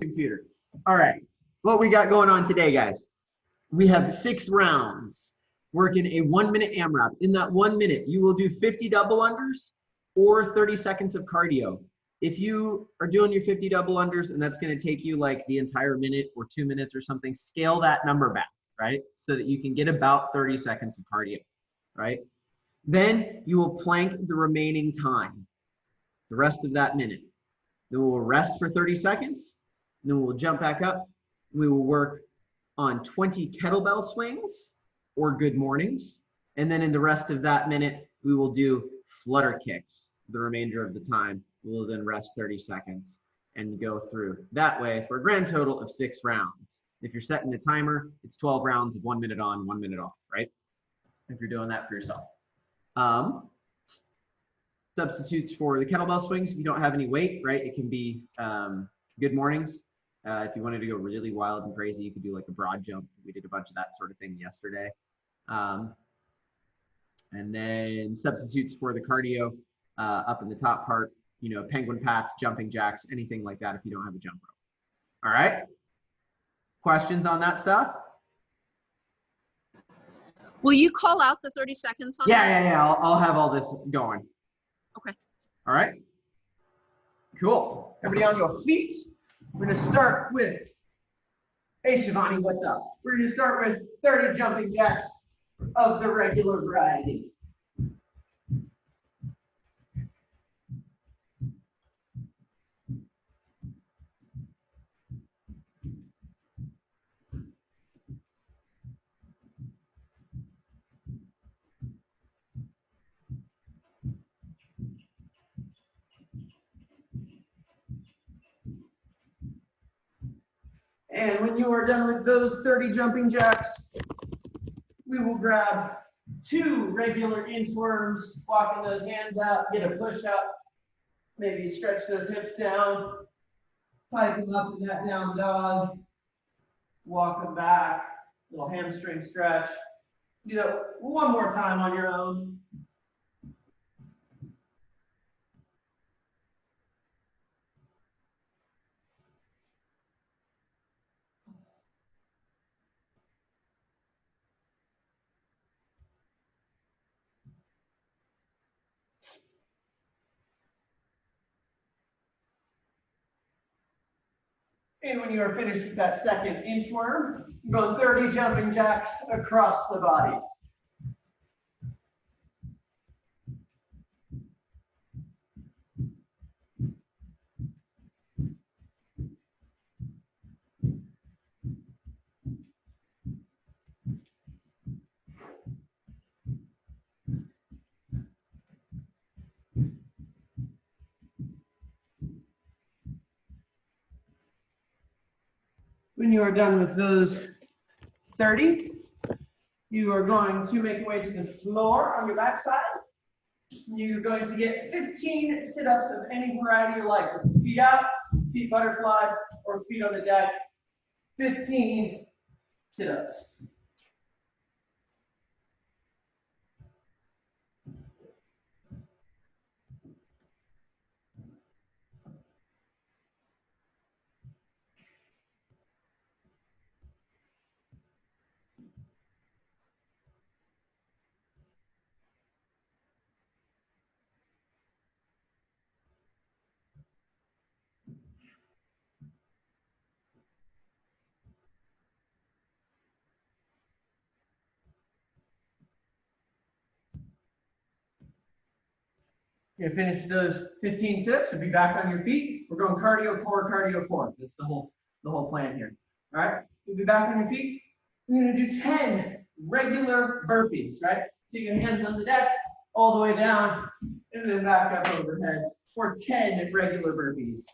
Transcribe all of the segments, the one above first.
computer. All right, what we got going on today, guys? We have 6 rounds working a 1-minute AMRAP. In that 1 minute, you will do 50 double unders or 30 seconds of cardio. If you are doing your 50 double unders and that's going to take you like the entire minute or 2 minutes or something, scale that number back, right? So that you can get about 30 seconds of cardio, right? Then you will plank the remaining time, the rest of that minute. Then we'll rest for 30 seconds. Then we'll jump back up. We will work on 20 kettlebell swings or good mornings. And then in the rest of that minute, we will do flutter kicks the remainder of the time. We'll then rest 30 seconds and go through that way for a grand total of 6 rounds. If you're setting a timer, it's 12 rounds of 1 minute on, 1 minute off, right? If you're doing that for yourself. Substitutes for the kettlebell swings, if you don't have any weight, right? It can be good mornings. If you wanted to go really wild and crazy, you could do like a broad jump. We did a bunch of that sort of thing yesterday. And then substitutes for the cardio up in the top part, you know, penguin pats, jumping jacks, anything like that if you don't have a jump rope. All right? Questions on that stuff? Will you call out the 30 seconds on that? Yeah. I'll have all this going. Okay. All right. Cool. Everybody on your feet. We're going to start with, hey, Shivani, what's up? We're going to start with 30 jumping jacks of the regular variety. And when you are done with those 30 jumping jacks, we will grab 2 regular inchworms, walking those hands out, get a push up, maybe stretch those hips down, pipe them up in that down dog, walk them back, little hamstring stretch. Do that one more time on your own. And when you are finished with that second inchworm, you're going 30 jumping jacks across the body. When you are done with those 30, you are going to make your way to the floor on your backside. You're going to get 15 sit-ups of any variety you like. Feet out, feet butterfly, or feet on the deck. 15 sit-ups. You're gonna finish those 15 sit-ups, you'll be back on your feet. We're going cardio core, cardio core. That's the whole plan here. All right, you'll be back on your feet. We're gonna do 10 regular burpees, right? Take your hands on the deck, all the way down, and then back up overhead for 10 regular burpees.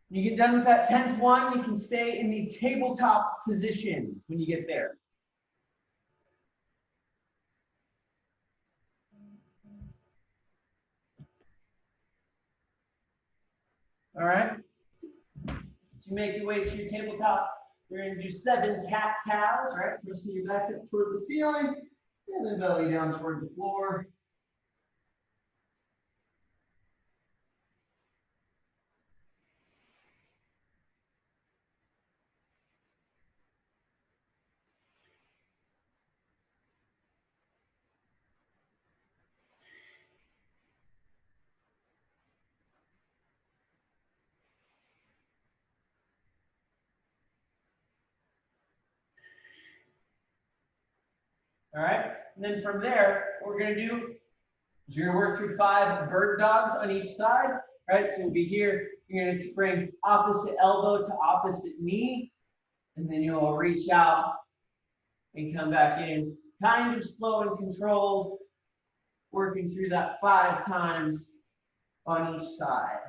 You get done with that 10th one, you can stay in the tabletop position when you get there. All right. So you make your way to your tabletop. You're going to do 7 cat-cows, right? Pressing your back up toward the ceiling, and then belly down toward the floor. All right, and then from there, what we're going to do is you're going to work through 5 bird dogs on each side, right? So you'll be here, you're going to bring opposite elbow to opposite knee, and then you'll reach out and come back in, kind of slow and controlled, working through that 5 times on each side.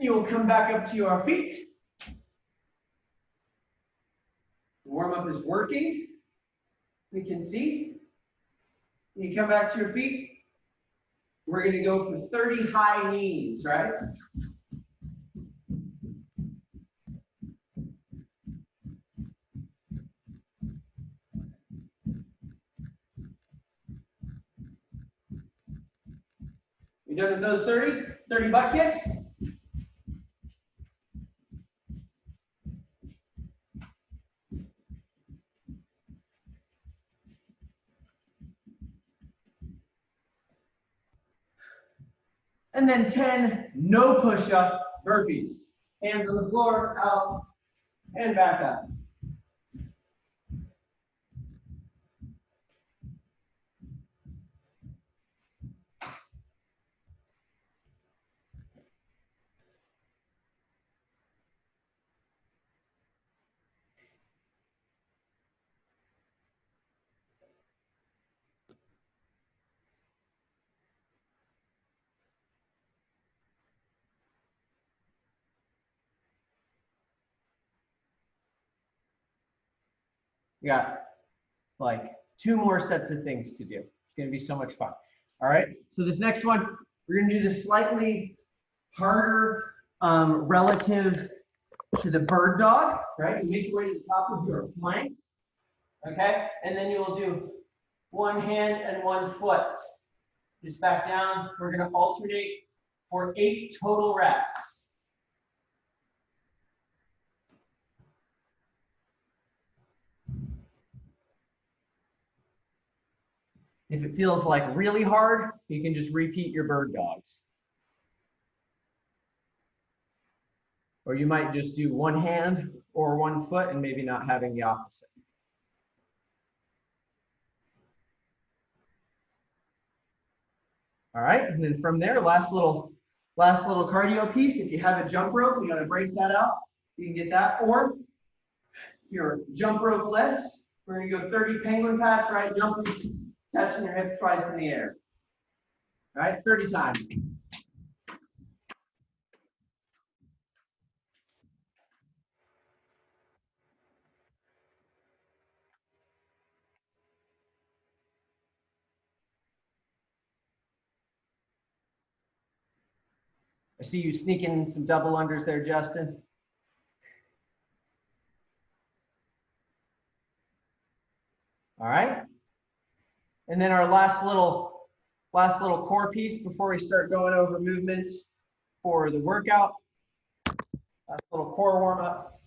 You will come back up to your feet. The warm-up is working. We can see. You come back to your feet. We're going to go for 30 high knees, right? You done with those 30? 30 butt kicks? And then 10 no push-up burpees. Hands on the floor, out, and back up. We got like 2 more sets of things to do. It's going to be so much fun. All right, so this next one, we're going to do this slightly harder relative to the bird dog, right? You make your way to the top of your plank, okay? And then you will do 1 hand and 1 foot. Just back down. We're going to alternate for 8 total reps. If it feels like really hard, you can just repeat your bird dogs. Or you might just do 1 hand or 1 foot and maybe not having the opposite. All right, and then from there, last little cardio piece. If you have a jump rope, you gotta break that out. You can get that, or your jump rope less. We're gonna go 30 penguin pats, right? Jumping, touching your hips twice in the air. All right, 30 times. I see you sneaking some double unders there, Justin. All right. And then our last little core piece before we start going over movements for the workout. Last little core warm up.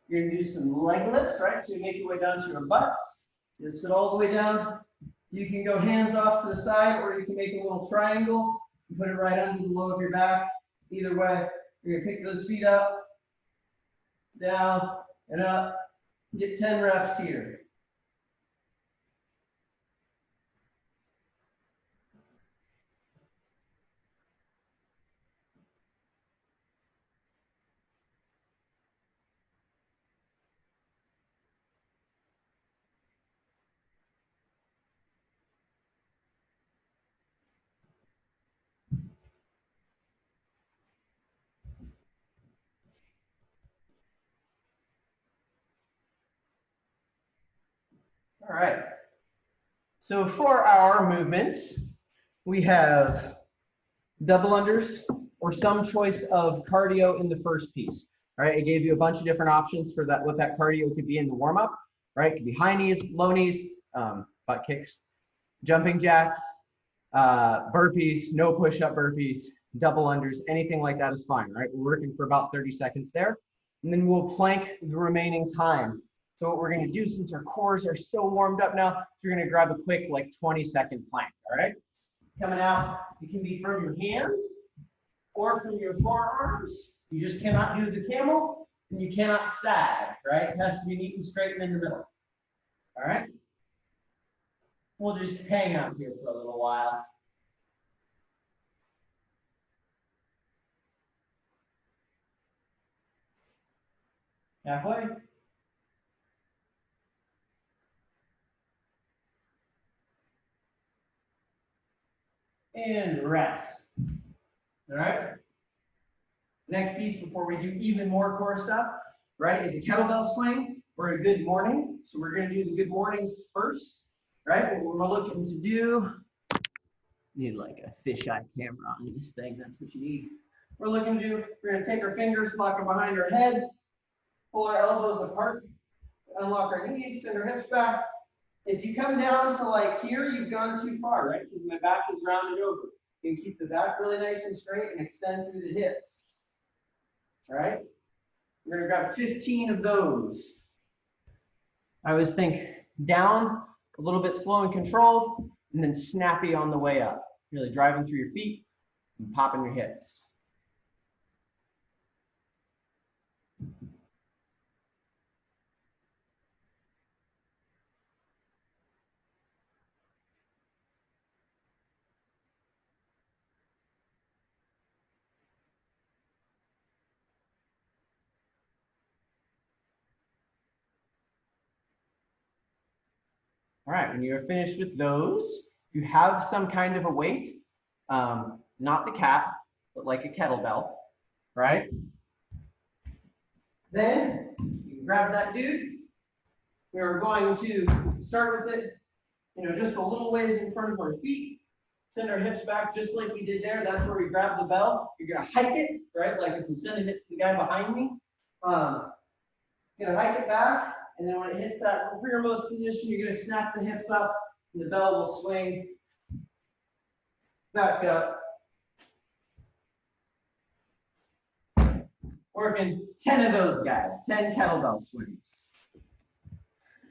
You're gonna do some leg lifts, right? So you make your way down to your butts. You sit all the way down. You can go hands off to the side, or you can make a little triangle and put it right under the low of your back. Either way, you're gonna pick those feet up, down, and up. Get 10 reps here. All right. So for our movements, we have double unders or some choice of cardio in the first piece. All right, I gave you a bunch of different options for that, what that cardio could be in the warm-up. Right, it could be high knees, low knees, butt kicks, jumping jacks, burpees, no push-up burpees, double unders, anything like that is fine. Right, we're working for about 30 seconds there, and then we'll plank the remaining time. So what we're going to do, since our cores are so warmed up now, you're going to grab a quick like 20-second plank. All right, coming out, it can be from your hands or from your forearms. You just cannot do the camel, and you cannot sag. Right, it has to be neat and straight and in the middle. All right, we'll just hang out here for a little while. Halfway. And rest. All right. Next piece before we do even more core stuff, right, is a kettlebell swing or a good morning. So we're going to do the good mornings first, right? What we're looking to do, need like a fisheye camera on this thing. That's what you need. We're looking to do, we're going to take our fingers, lock them behind our head, pull our elbows apart, unlock our knees, send our hips back. If you come down to like here, you've gone too far, right? Because my back is rounded over. You can keep the back really nice and straight and extend through the hips. All right? We're going to grab 15 of those. I always think down, a little bit slow and controlled, and then snappy on the way up. Really driving through your feet and popping your hips. All right, when you're finished with those, you have some kind of a weight, not the cat, but like a kettlebell, right? Then you can grab that dude. We are going to start with it, just a little ways in front of our feet. Send our hips back just like we did there. That's where we grab the bell. You're gonna hike it, right? Like if we send it to the guy behind me, gonna hike it back. And then when it hits that rearmost position, you're going to snap the hips up, and the bell will swing back up. Working 10 of those guys, 10 kettlebell swings.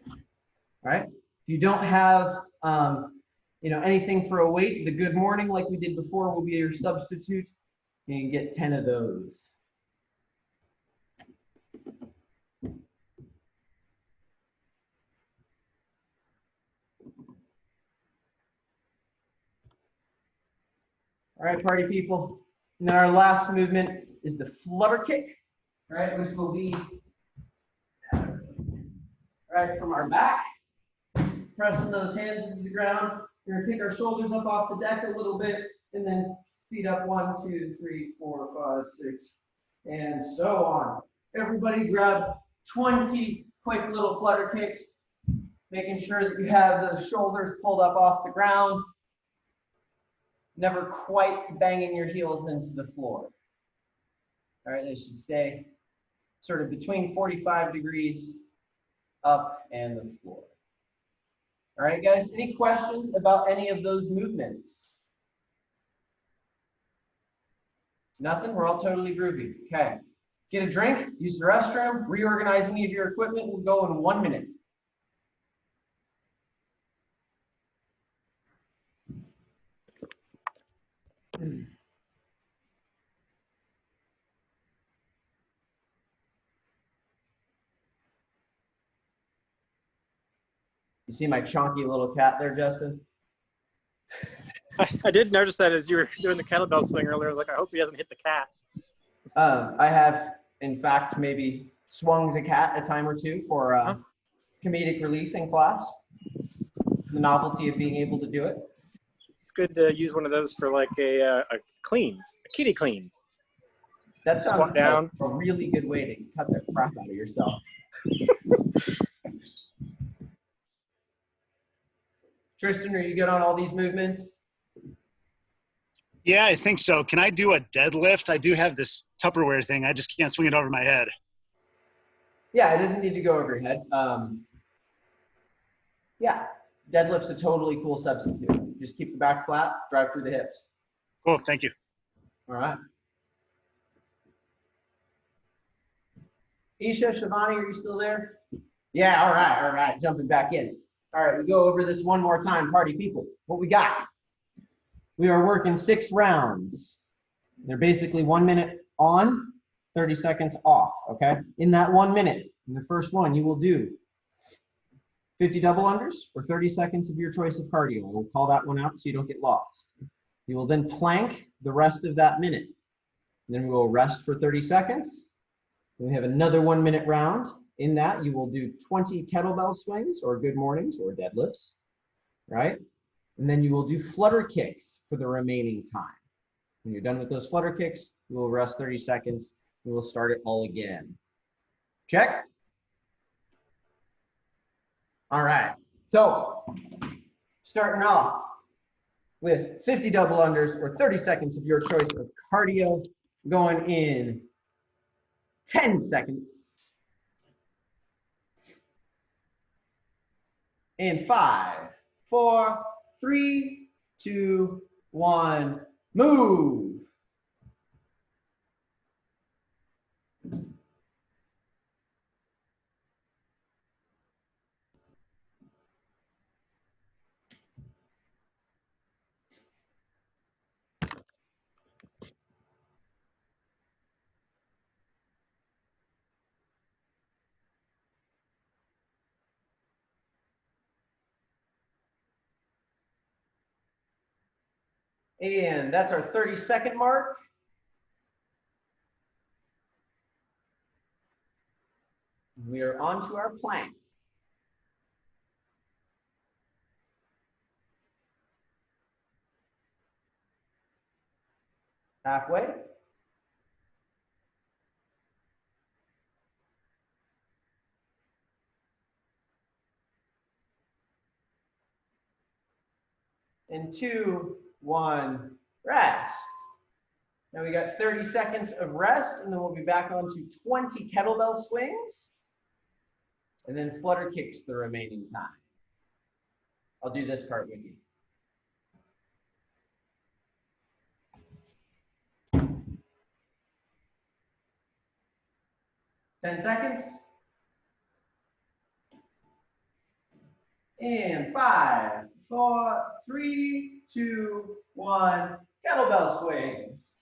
All right. If you don't have, anything for a weight, the good morning, like we did before, will be your substitute. You can get 10 of those. All right, party people. And then our last movement is the Flutter Kick, right, which will be right from our back, pressing those hands into the ground. We're going to pick our shoulders up off the deck a little bit, and then feet up 1, 2, 3, 4, 5, 6, and so on. Everybody grab 20 quick little Flutter Kicks, making sure that you have those shoulders pulled up off the ground. Never quite banging your heels into the floor. All right, they should stay sort of between 45 degrees up and the floor. All right, guys, any questions about any of those movements? Nothing? We're all totally groovy. Okay. Get a drink, use the restroom, reorganize any of your equipment. We'll go in 1 minute. You see my chonky little cat there, Justin? I did notice that as you were doing the kettlebell swing earlier. Like, I hope he doesn't hit the cat. I have, in fact, maybe swung the cat a time or two for comedic relief in class. The novelty of being able to do it. It's good to use one of those for like a kitty clean. That sounds Squat down. like a really good way to cut the crap out of yourself. Tristan, are you good on all these movements? Yeah, I think so. Can I do a deadlift? I do have this Tupperware thing. I just can't swing it over my head. Yeah, it doesn't need to go over your head. Yeah, deadlift's a totally cool substitute. Just keep the back flat, drive through the hips. Cool, thank you. All right. Isha, Shivani, are you still there? Yeah, all right, jumping back in. All right, we go over this one more time, party people. What we got? We are working 6 rounds. They're basically 1 minute on, 30 seconds off, okay? In that 1 minute, in the first one, you will do 50 double unders or 30 seconds of your choice of cardio. We'll call that one out so you don't get lost. You will then plank the rest of that minute. Then we will rest for 30 seconds. Then we have another 1 minute round. In that, you will do 20 kettlebell swings or good mornings or deadlifts, right? And then you will do flutter kicks for the remaining time. When you're done with those flutter kicks, you will rest 30 seconds. We will start it all again. Check? All right. So, starting off with 50 double unders or 30 seconds of your choice of cardio, going in 10 seconds. In 5, 4, 3, 2, 1, move. And that's our 30-second mark. We are on to our plank. Halfway. And 2, 1, rest. Now we got 30 seconds of rest, and then we'll be back on to 20 kettlebell swings, and then flutter kicks the remaining time. I'll do this part with you. Ten seconds. And 5, 4, 3, 2, 1, kettlebell swings.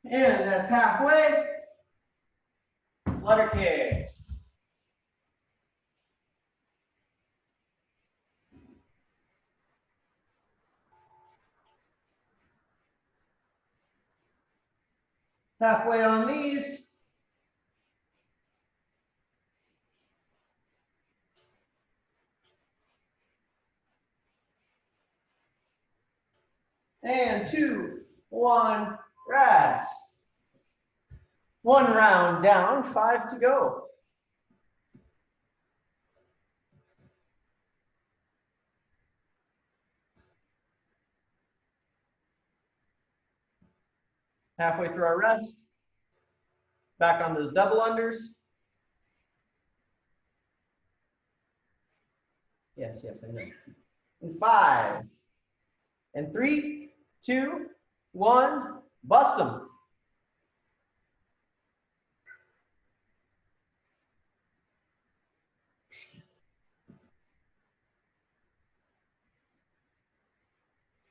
And that's halfway. Flutter kicks. Halfway on these. And 2, 1, rest. 1 round down, 5 to go. Halfway through our rest. Back on those double unders. Yes, I know. And 5, and 3, 2, 1, bust them.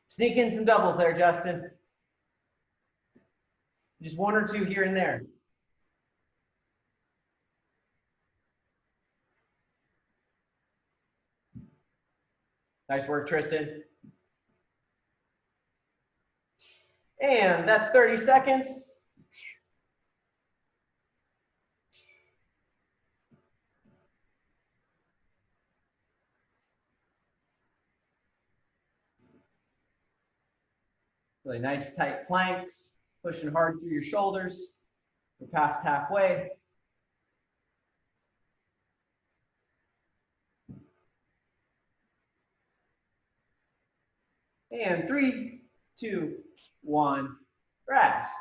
Sneak in some doubles there, Justin. Just 1 or 2 here and there. Nice work, Tristan. And that's 30 seconds. Really nice tight planks, pushing hard through your shoulders. We're past halfway. And 3, 2, 1, rest.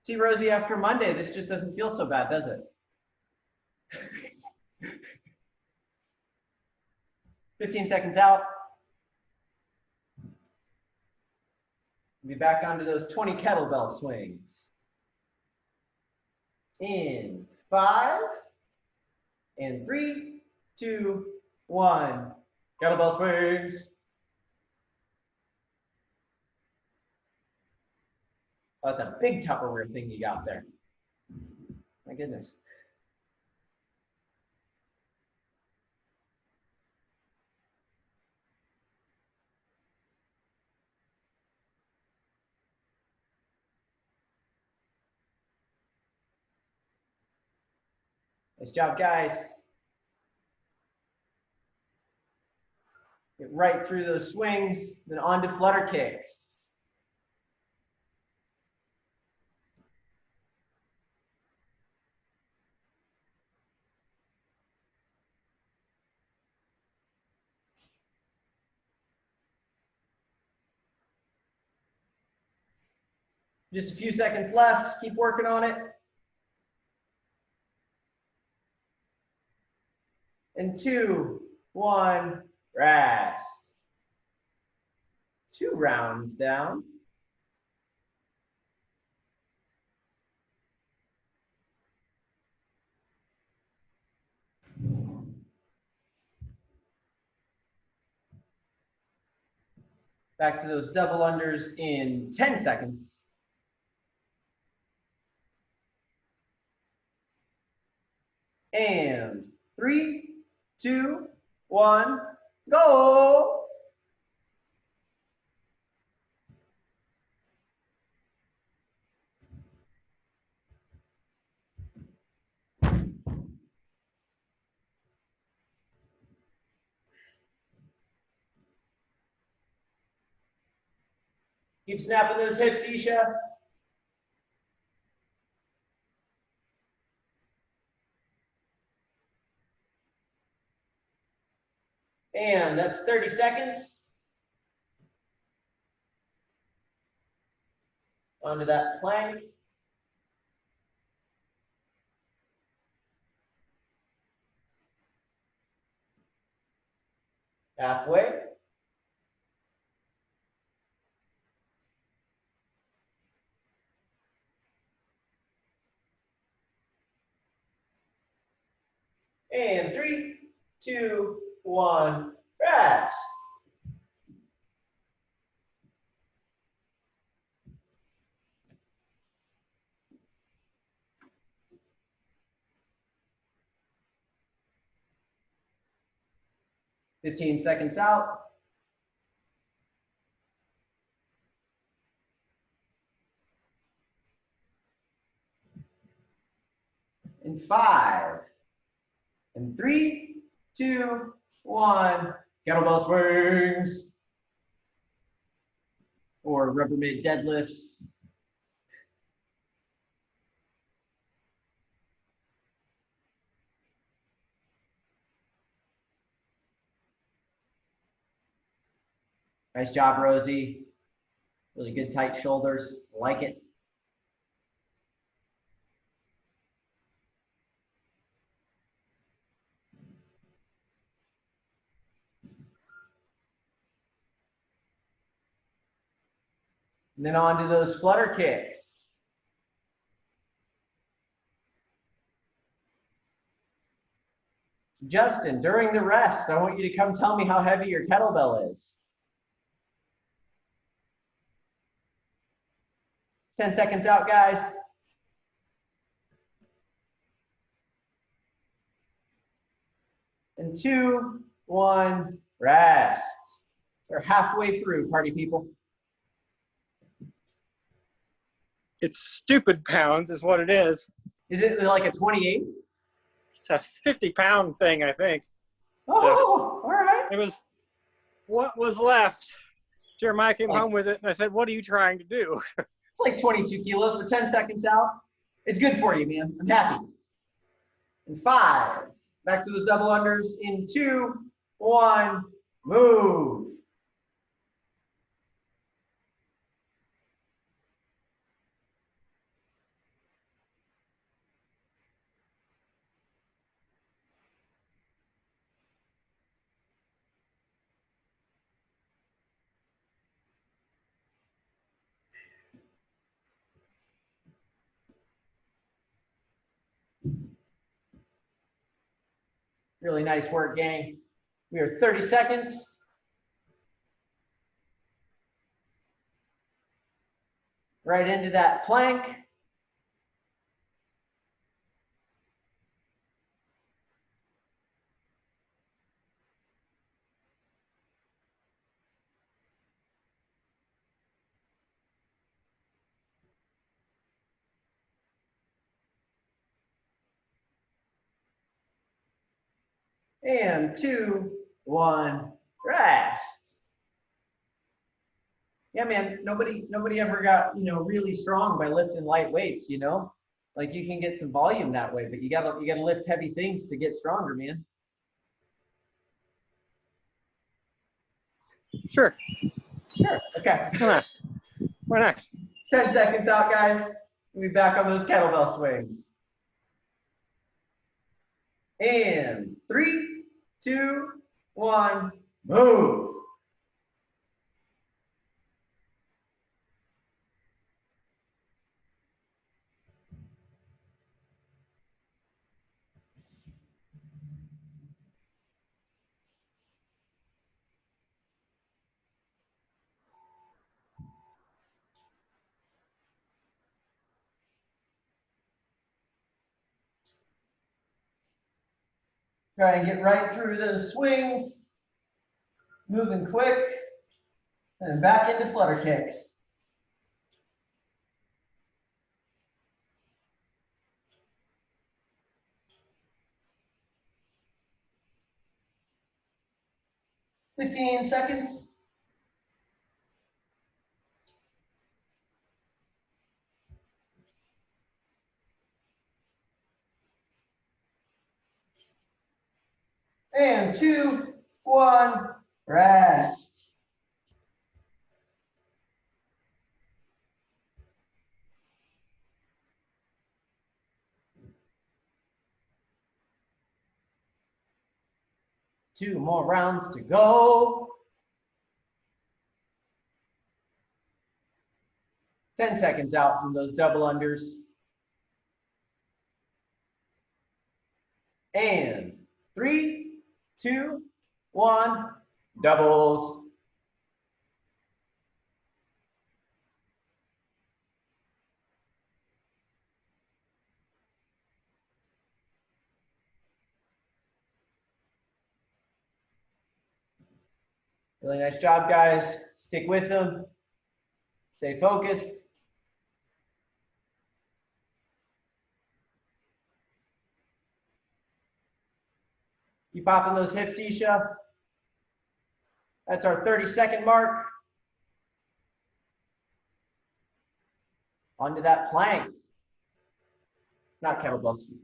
See, Rosie, after Monday, this just doesn't feel so bad, does it? 15 seconds out. Be back onto those 20 kettlebell swings. In 5, and 3, 2, 1. Kettlebell swings. Oh, that's a big Tupperware thing you got there. My goodness. Nice job, guys. Get right through those swings, then on to flutter kicks. Just a few seconds left. Keep working on it. And 2, 1, rest. 2 rounds down. Back to those double unders in 10 seconds. And 3, 2, 1, go. Keep snapping those hips, Isha. And that's 30 seconds. Onto that plank. Halfway. And 3, 2, 1, rest. Fifteen seconds out. And 5, and 3, 2, 1. Kettlebell swings. Or Rubbermaid deadlifts. Nice job, Rosie. Really good tight shoulders. Like it. And then on to those flutter kicks. Justin, during the rest, I want you to come tell me how heavy your kettlebell is. 10 seconds out, guys. And 2, 1, rest. We're halfway through, party people. It's stupid pounds is what it is. Is it like a 28? It's a 50-pound thing, I think. Oh, all right. It was what was left. Jeremiah came home with it, and I said, "What are you trying to do?" It's like 22 kilos. We're 10 seconds out. It's good for you, man. I'm happy. And 5. Back to those double unders in 2, 1, move. Really nice work, gang. We are 30 seconds. Right into that plank. And 2, 1, rest. Yeah, man, nobody ever got, really strong by lifting light weights, Like you can get some volume that way, but you gotta lift heavy things to get stronger, man. Sure. Sure. Okay. Why not? 10 seconds out, guys. We'll be back on those kettlebell swings. And 3, 2, 1, move. Try and get right through those swings. Moving quick. And back into flutter kicks. "15 seconds. And 2, 1, rest. Two more rounds to go. 10 seconds out from those double unders. And 3, 2, 1, doubles. Really nice job, guys. Stick with them. Stay focused. Keep popping those hips, Isha. That's our 30-second mark. Onto that plank. Not kettlebell swing.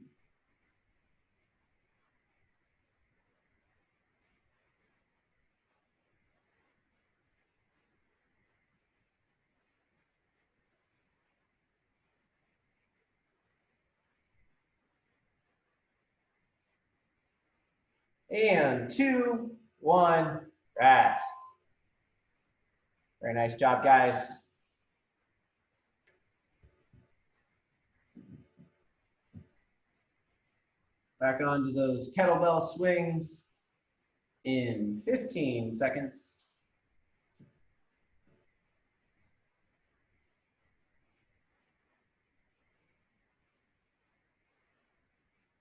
And 2, 1, rest. Very nice job, guys. Back onto those kettlebell swings in 15 seconds.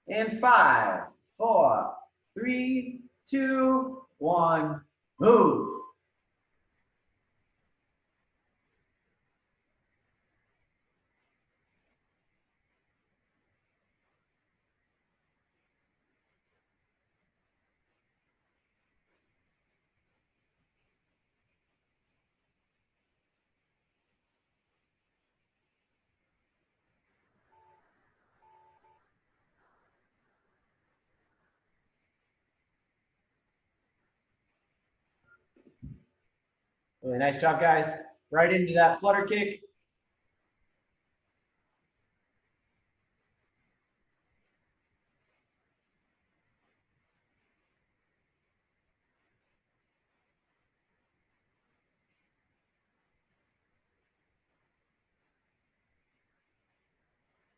And 5, 4, 3, 2, 1, move. Really nice job, guys. Right into that flutter kick.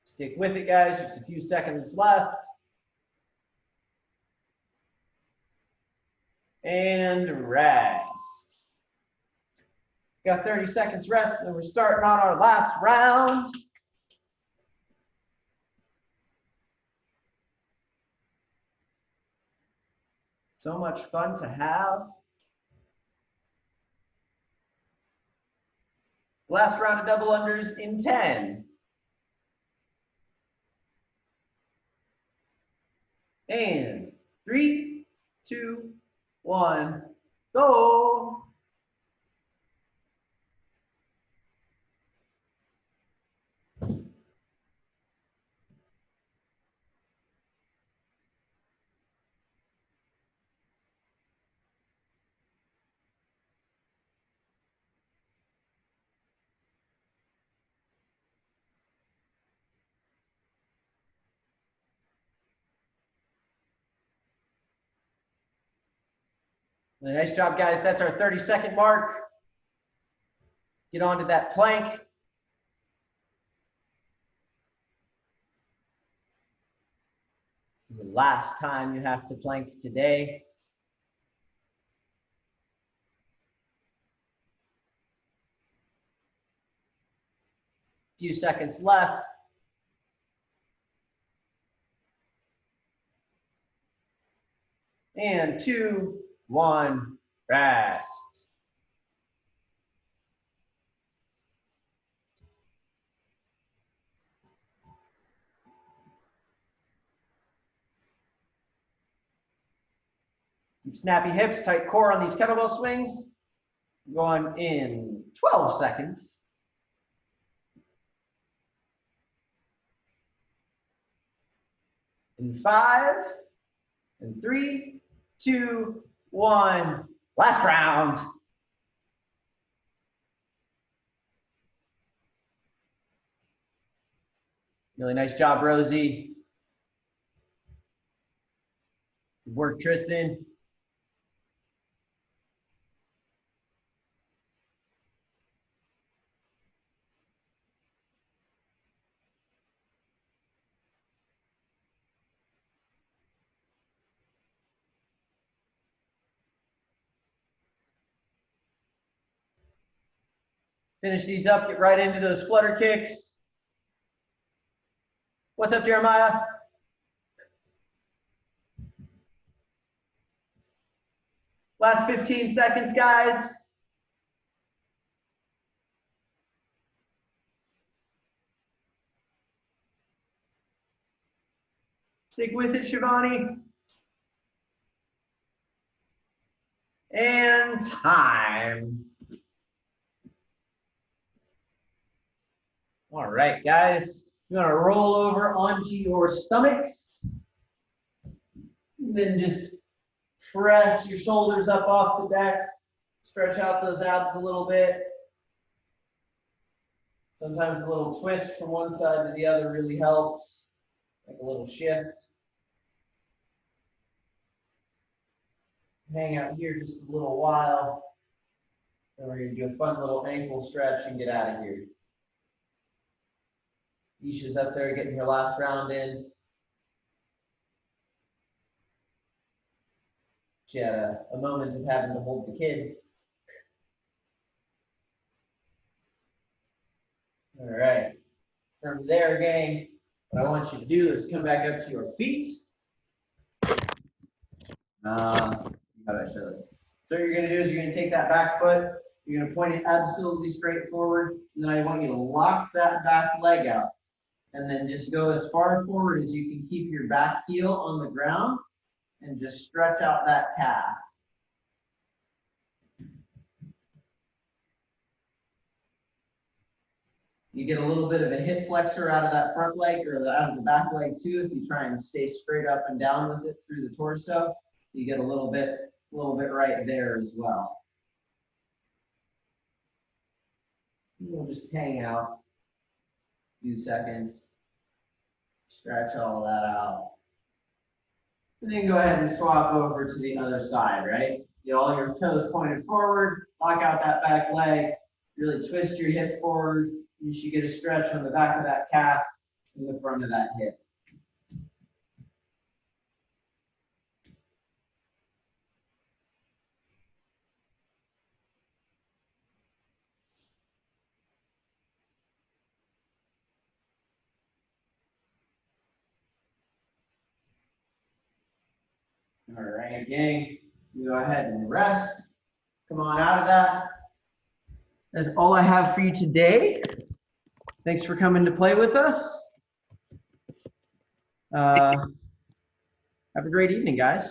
Stick with it, guys. Just a few seconds left. And rest. Got 30 seconds rest, and then we're starting on our last round. So much fun to have. Last round of double unders in 10. And 3, 2, 1, go. Nice job, guys. That's our 30-second mark. Get onto that plank. This is the last time you have to plank today. Few seconds left. And 2, 1, rest. Keep snappy hips, tight core on these kettlebell swings. Going in 12 seconds. In 5, and 3, 2, 1. Last round. Really nice job, Rosie. Good work, Tristan. Finish these up, get right into those flutter kicks. What's up, Jeremiah? Last 15 seconds, guys. Stick with it, Shivani. And time. All right, guys. You're gonna roll over onto your stomachs. Then just press your shoulders up off the deck. Stretch out those abs a little bit. Sometimes a little twist from one side to the other really helps. Like a little shift. Hang out here just a little while. Then we're gonna do a fun little ankle stretch and get out of here. Isha's up there getting her last round in. She had a moment of having to hold the kid. All right. From there, gang, what I want you to do is come back up to your feet. How do I show this? So what you're going to do is you're going to take that back foot, you're going to point it absolutely straight forward, and then I want you to lock that back leg out. And then just go as far forward as you can keep your back heel on the ground and just stretch out that calf. You get a little bit of a hip flexor out of that front leg or out of the back leg too. If you try and stay straight up and down with it through the torso, you get a little bit right there as well. We'll just hang out a few seconds, stretch all that out. And then go ahead and swap over to the other side, right? Get all your toes pointed forward, lock out that back leg, really twist your hip forward. You should get a stretch on the back of that calf and the front of that hip. All right, gang, you go ahead and rest. Come on out of that. That's all I have for you today. Thanks for coming to play with us. Have a great evening, guys.